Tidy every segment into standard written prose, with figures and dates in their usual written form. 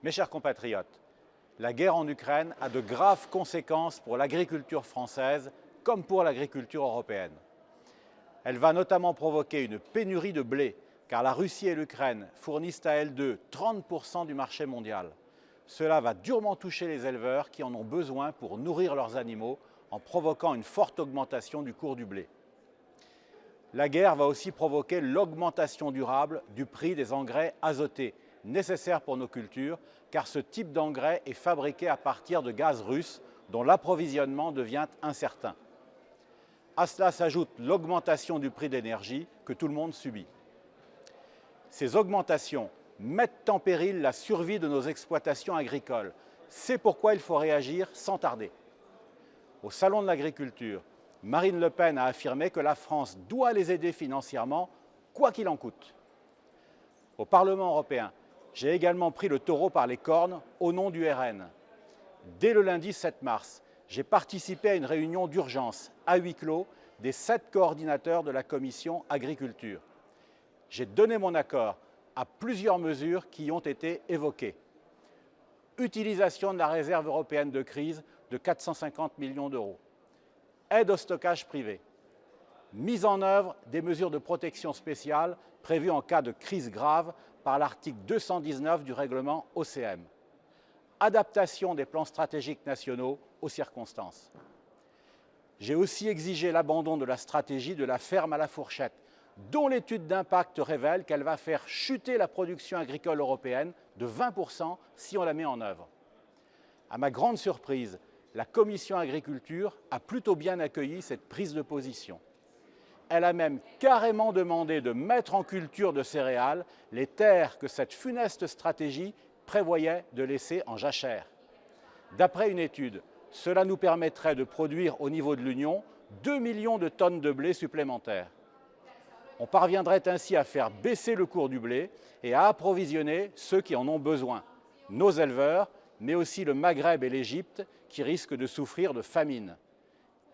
Mes chers compatriotes, la guerre en Ukraine a de graves conséquences pour l'agriculture française comme pour l'agriculture européenne. Elle va notamment provoquer une pénurie de blé, car la Russie et l'Ukraine fournissent à elles deux 30% du marché mondial. Cela va durement toucher les éleveurs qui en ont besoin pour nourrir leurs animaux en provoquant une forte augmentation du cours du blé. La guerre va aussi provoquer l'augmentation durable du prix des engrais azotés, nécessaires pour nos cultures, car ce type d'engrais est fabriqué à partir de gaz russe dont l'approvisionnement devient incertain. À cela s'ajoute l'augmentation du prix de l'énergie que tout le monde subit. Ces augmentations mettent en péril la survie de nos exploitations agricoles. C'est pourquoi il faut réagir sans tarder. Au Salon de l'agriculture, Marine Le Pen a affirmé que la France doit les aider financièrement, quoi qu'il en coûte. Au Parlement européen, j'ai également pris le taureau par les cornes au nom du RN. Dès le lundi 7 mars, j'ai participé à une réunion d'urgence à huis clos des 7 coordinateurs de la Commission agriculture. J'ai donné mon accord à plusieurs mesures qui ont été évoquées. Utilisation de la réserve européenne de crise de 450 millions d'euros. Aide au stockage privé. Mise en œuvre des mesures de protection spéciale prévues en cas de crise grave par l'article 219 du règlement OCM. Adaptation des plans stratégiques nationaux aux circonstances. J'ai aussi exigé l'abandon de la stratégie de la ferme à la fourchette, dont l'étude d'impact révèle qu'elle va faire chuter la production agricole européenne de 20% si on la met en œuvre. À ma grande surprise, la Commission agriculture a plutôt bien accueilli cette prise de position. Elle a même carrément demandé de mettre en culture de céréales les terres que cette funeste stratégie prévoyait de laisser en jachère. D'après une étude, cela nous permettrait de produire au niveau de l'Union 2 millions de tonnes de blé supplémentaires. On parviendrait ainsi à faire baisser le cours du blé et à approvisionner ceux qui en ont besoin, nos éleveurs, mais aussi le Maghreb et l'Égypte qui risquent de souffrir de famine.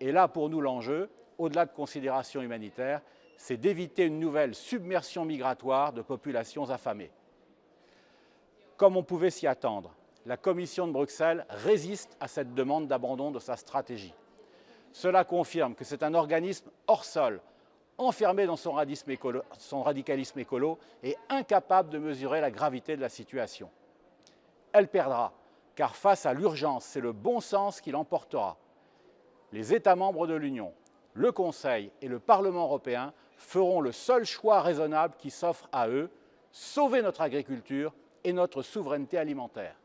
Et là, pour nous, l'enjeu, au-delà de considérations humanitaires, c'est d'éviter une nouvelle submersion migratoire de populations affamées. Comme on pouvait s'y attendre, la Commission de Bruxelles résiste à cette demande d'abandon de sa stratégie. Cela confirme que c'est un organisme hors sol, enfermé dans son radicalisme écolo et incapable de mesurer la gravité de la situation. Elle perdra, car face à l'urgence, c'est le bon sens qui l'emportera. Les États membres de l'Union, le Conseil et le Parlement européen feront le seul choix raisonnable qui s'offre à eux, sauver notre agriculture et notre souveraineté alimentaire.